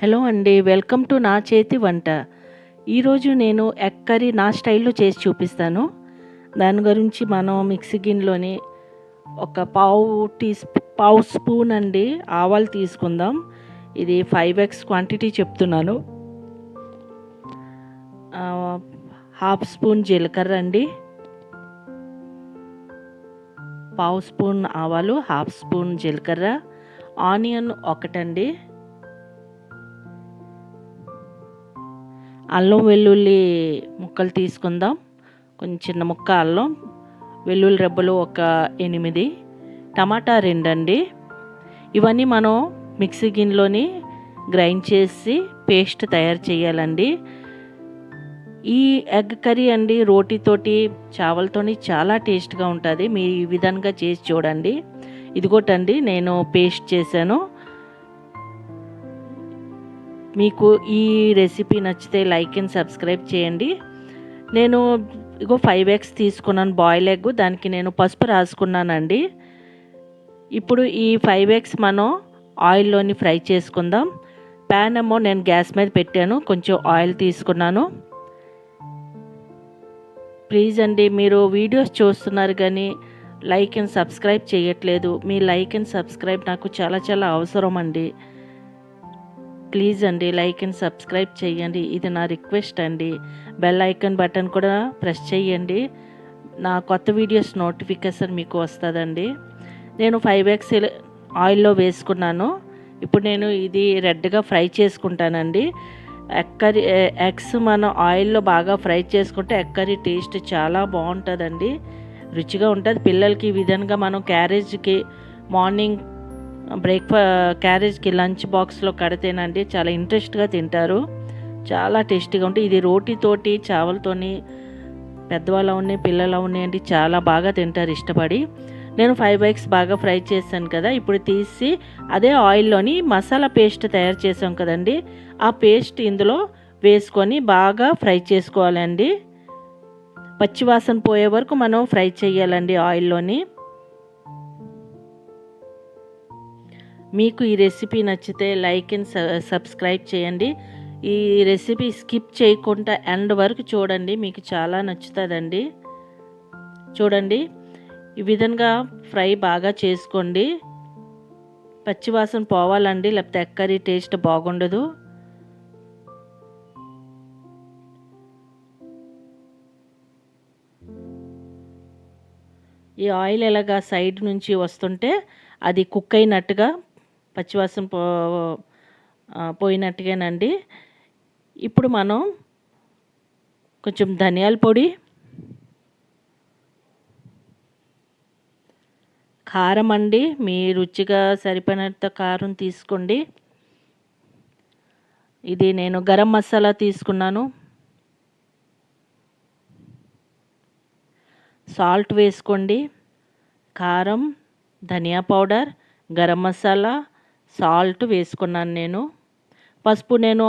Hello అండి, welcome to నా చేతి వంట. ఈరోజు నేను ఎగ్ కర్రీ నా స్టైల్లో చేసి చూపిస్తాను. దాని గురించి మనం మిక్సీ గిన్నెలోని ఒక పావు స్పూన్ అండి ఆవాలు తీసుకుందాం. ఇది 5x క్వాంటిటీ చెప్తున్నాను. హాఫ్ స్పూన్ జీలకర్ర అండి, పావు స్పూన్ ఆవాలు, హాఫ్ స్పూన్ జీలకర్ర, ఆనియన్ ఒకటండి, అల్లం వెల్లుల్లి ముక్కలు తీసుకుందాం. కొంచెం చిన్న ముక్క అల్లం, వెల్లుల్లి రెబ్బలు ఒక 8, టమాటా 2 అండి. ఇవన్నీ మనం మిక్సీ గిన్నెలోని గ్రైండ్ చేసి పేస్ట్ తయారు చేయాలండి. ఈ ఎగ్ కర్రీ అండి రోటీతోటి చావలతోని చాలా టేస్ట్గా ఉంటుంది. మీరు ఈ విధంగా చేసి చూడండి. ఇదిగోటండి నేను పేస్ట్ చేశాను. మీకు ఈ రెసిపీ నచ్చితే లైక్ అండ్ సబ్స్క్రైబ్ చేయండి. నేను 5x తీసుకున్నాను బాయిల్ ఎగ్, దానికి నేను పసుపు రాసుకున్నానండి. ఇప్పుడు ఈ 5x మనం ఆయిల్లోని ఫ్రై చేసుకుందాం. ప్యాన్ ఏమో నేను గ్యాస్ మీద పెట్టాను, కొంచెం ఆయిల్ తీసుకున్నాను. ప్లీజ్ అండి, మీరు వీడియోస్ చూస్తున్నారు కానీ లైక్ అండ్ సబ్స్క్రైబ్ చేయట్లేదు. మీ లైక్ అండ్ సబ్స్క్రైబ్ నాకు చాలా చాలా అవసరం అండి. ప్లీజ్ అండి, లైక్ అండ్ సబ్స్క్రైబ్ చేయండి, ఇది నా రిక్వెస్ట్ అండి. బెల్ ఐకాన్ బటన్ కూడా ప్రెస్ చేయండి, నా కొత్త వీడియోస్ నోటిఫికేషన్ మీకు వస్తుందండి. నేను 5x ఆయిల్లో వేసుకున్నాను. ఇప్పుడు నేను ఇది రెడ్గా ఫ్రై చేసుకుంటానండి. ఎగ్స్ మనం ఆయిల్లో బాగా ఫ్రై చేసుకుంటే ఎగ్ కర్రీ టేస్ట్ చాలా బాగుంటుందండి, రుచిగా ఉంటుంది. పిల్లలకి ఈ విధంగా మనం క్యారేజ్కి మార్నింగ్ క్యారేజ్కి లంచ్ బాక్స్లో కడితేనండి చాలా ఇంట్రెస్ట్గా తింటారు, చాలా టేస్టీగా ఉంటుంది. ఇది రోటీతోటి చావలతోని పెద్దవాళ్ళు ఉన్నాయి, పిల్లలు ఉన్నాయండి, చాలా బాగా తింటారు ఇష్టపడి. నేను 5x బాగా ఫ్రై చేశాను కదా, ఇప్పుడు తీసి అదే ఆయిల్లోని మసాలా పేస్ట్ తయారు చేసాం కదండి, ఆ పేస్ట్ ఇందులో వేసుకొని బాగా ఫ్రై చేసుకోవాలండి. పచ్చివాసన పోయే వరకు మనం ఫ్రై చేయాలండి ఆయిల్లోని. మీకు ఈ రెసిపీ నచ్చితే లైక్ అండ్ సబ్స్క్రైబ్ చేయండి. ఈ రెసిపీ స్కిప్ చేయకుండా ఎండ్ వరకు చూడండి, మీకు చాలా నచ్చుతుందండి. చూడండి, ఈ విధంగా ఫ్రై బాగా చేసుకోండి. పచ్చివాసన పోవాలండి, లేకపోతే ఎగ్ కర్రీ టేస్ట్ బాగుండదు. ఈ ఆయిల్ ఎలాగా సైడ్ నుంచి వస్తుంటే అది కుక్ అయినట్టుగా, పచ్చివాసన పోయినట్టుగానండి. ఇప్పుడు మనం కొంచెం ధనియాల పొడి, కారం అండి, మీ రుచిగా సరిపడినంత కారం తీసుకోండి. ఇది నేను గరం మసాలా తీసుకున్నాను. సాల్ట్ వేసుకోండి. కారం, ధనియా పౌడర్, గరం మసాలా, సాల్ట్ వేసుకున్నాను నేను. పసుపు నేను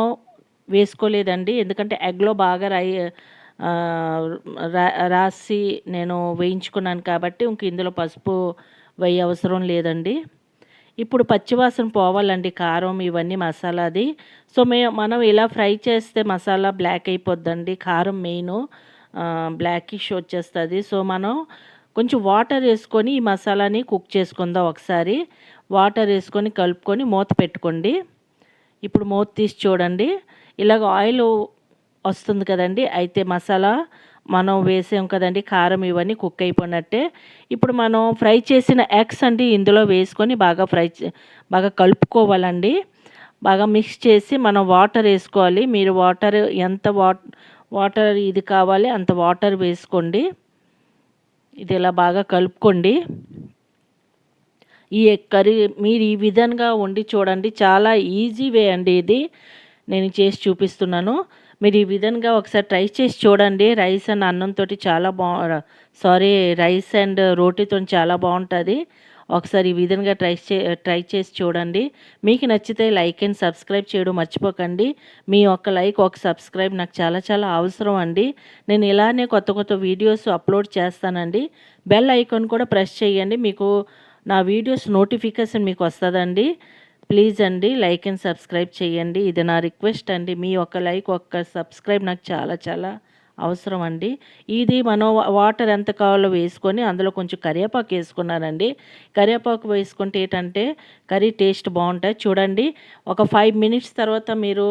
వేసుకోలేదండి, ఎందుకంటే ఎగ్లో బాగా రాసి నేను వేయించుకున్నాను కాబట్టి ఇంక ఇందులో పసుపు వేయ అవసరం లేదండి. ఇప్పుడు పచ్చివాసన పోవాలండి కారం ఇవన్నీ మసాలాది. సో మనం ఇలా ఫ్రై చేస్తే మసాలా బ్లాక్ అయిపోద్దండి, కారం మెయిన్ బ్లాకిష్ వచ్చేస్తుంది. సో మనం కొంచెం వాటర్ వేసుకొని ఈ మసాలాని కుక్ చేసుకుందాం. ఒకసారి వాటర్ వేసుకొని కలుపుకొని మూత పెట్టుకోండి. ఇప్పుడు మూత తీసి చూడండి, ఇలాగ ఆయిల్ వస్తుంది కదండి, అయితే మసాలా మనం వేసాం కదండి, కారం ఇవన్నీ కుక్ అయిపోయినట్టే. ఇప్పుడు మనం ఫ్రై చేసిన ఎగ్స్ అండి ఇందులో వేసుకొని బాగా కలుపుకోవాలండి. బాగా మిక్స్ చేసి మనం వాటర్ వేసుకోవాలి. మీరు వాటర్ ఎంత వాటర్ ఇది కావాలి అంత వాటర్ వేసుకోండి. ఇది ఇలా బాగా కలుపుకోండి. ఈ ఎగ్ కర్రీ మీరు ఈ విధంగా వండి చూడండి, చాలా ఈజీ వే అండి ఇది, నేను చేసి చూపిస్తున్నాను. మీరు ఈ విధంగా ఒకసారి ట్రై చేసి చూడండి. రైస్ అండ్ అన్నంతో చాలా రైస్ అండ్ రోటీతో చాలా బాగుంటుంది. ఒకసారి ఈ విధంగా ట్రై చేసి చూడండి. మీకు నచ్చితే లైక్ అండ్ సబ్స్క్రైబ్ చేయడం మర్చిపోకండి. మీ ఒక్క లైక్, ఒక సబ్స్క్రైబ్ నాకు చాలా చాలా అవసరం అండి. నేను ఇలానే కొత్త కొత్త వీడియోస్ అప్లోడ్ చేస్తానండి. బెల్ ఐకాన్ కూడా ప్రెస్ చేయండి, మీకు నా వీడియోస్ నోటిఫికేషన్ మీకు వస్తుందండి. ప్లీజ్ అండి లైక్ అండ్ సబ్స్క్రైబ్ చేయండి. ఇది నా రిక్వెస్ట్ అండి. మీ ఒక్క లైక్, ఒక్క సబ్స్క్రైబ్ నాకు చాలా చాలా అవసరం అండి. ఇది మనం వాటర్ ఎంత కావాలో వేసుకొని అందులో కొంచెం కరివేపాకు వేసుకున్నానండి. కరివేపాకు వేసుకుంటే ఏంటంటే కర్రీ టేస్ట్ బాగుంటుంది. చూడండి ఒక 5 మినిట్స్ తర్వాత మీరు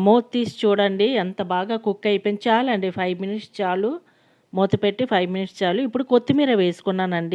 మూత తీసి చూడండి ఎంత బాగా కుక్ అయిపోయింది. చాలండి 5 మినిట్స్ చాలు. మూత పెట్టి 5 మినిట్స్ చాలు. ఇప్పుడు కొత్తిమీర వేసుకున్నానండి.